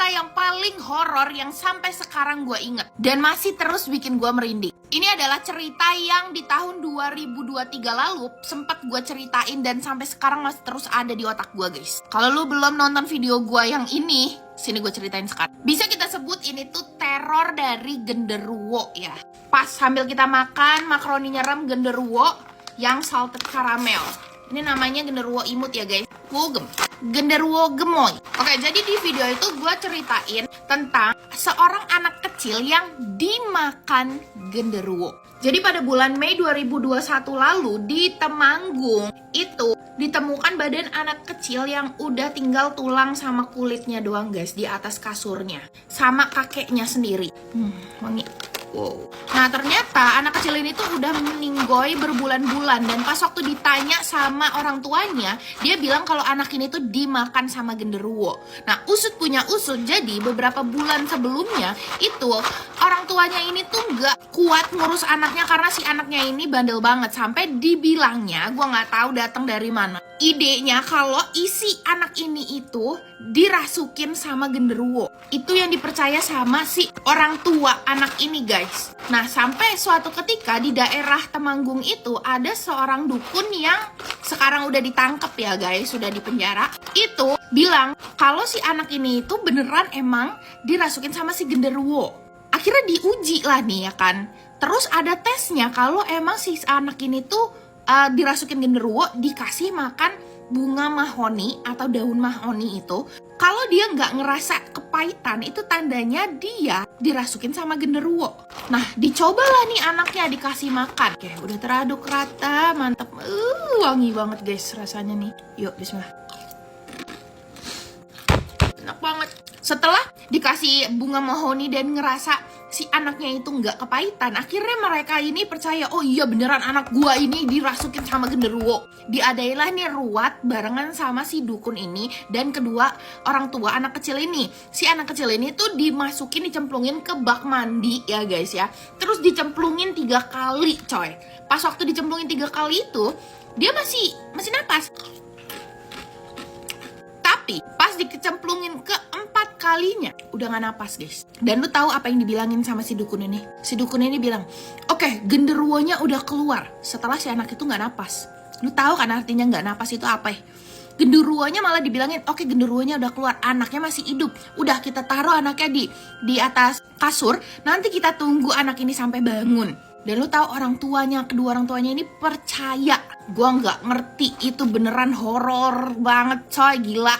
cerita yang paling horor yang sampai sekarang gue inget dan masih terus bikin gue merinding. Ini adalah cerita yang di tahun 2023 lalu sempat gue ceritain dan sampai sekarang masih terus ada di otak gue, guys. Kalau lu belum nonton video gue yang ini, sini gue ceritain sekarang. Bisa kita sebut ini tuh teror dari genderuwo ya. Pas sambil kita makan makaroni nyerem genderuwo yang salted caramel. Ini namanya genderuwo imut ya, guys. Genderuwo gemoy. Oke, jadi di video itu gue ceritain tentang seorang anak kecil yang dimakan genderuwo. Jadi pada bulan Mei 2021 lalu di Temanggung itu ditemukan badan anak kecil yang udah tinggal tulang sama kulitnya doang, guys, di atas kasurnya sama kakeknya sendiri. Wangi. Wow. Nah ternyata anak kecil ini tuh udah meninggoy berbulan-bulan dan pas waktu ditanya sama orang tuanya, dia bilang kalau anak ini tuh dimakan sama genderuwo. Nah usut punya usut, jadi beberapa bulan sebelumnya itu orang tuanya ini tuh gak kuat ngurus anaknya karena si anaknya ini bandel banget sampai dibilangnya, gue nggak tahu datang dari mana idenya kalau isi anak ini itu dirasukin sama genderuwo. Itu yang dipercaya sama si orang tua anak ini, guys. Nah, sampai suatu ketika di daerah Temanggung itu ada seorang dukun yang sekarang udah ditangkap ya, guys, sudah dipenjara. Itu bilang kalau si anak ini itu beneran emang dirasukin sama si genderuwo. Akhirnya diuji lah nih ya kan. Terus ada tesnya kalau emang si anak ini tuh dirasukin genderuwo, dikasih makan bunga mahoni atau daun mahoni itu. Kalau dia nggak ngerasa kepahitan, itu tandanya dia dirasukin sama genderuwo. Nah, dicobalah nih anaknya dikasih makan. Oke, udah teraduk rata, mantep. Wangi banget, guys, rasanya nih. Yuk, bismillah. Enak banget. Setelah dikasih bunga mahoni dan ngerasa si anaknya itu nggak kepahitan, akhirnya mereka ini percaya, oh iya beneran anak gua ini dirasukin sama genderuwo. Diadailah nih ruat barengan sama si dukun ini dan kedua orang tua anak kecil ini. Si anak kecil ini tuh dimasukin, dicemplungin ke bak mandi ya, guys ya. Terus dicemplungin 3 kali, coy. Pas waktu dicemplungin 3 kali itu dia masih napas. Tapi pas dicemplungin ke 4 kalinya udah gak napas, guys. Dan lu tahu apa yang dibilangin sama si dukun ini? Si dukun ini bilang, oke, genderuwonya udah keluar setelah si anak itu gak napas. Lu tahu kan artinya gak napas itu apa ya? Genderuwonya malah dibilangin, oke, genderuwonya udah keluar, anaknya masih hidup. Udah kita taruh anaknya di atas kasur, nanti kita tunggu anak ini sampai bangun. Dan lu tahu kedua orang tuanya ini percaya. Gua nggak ngerti itu beneran horor banget, coy, gila.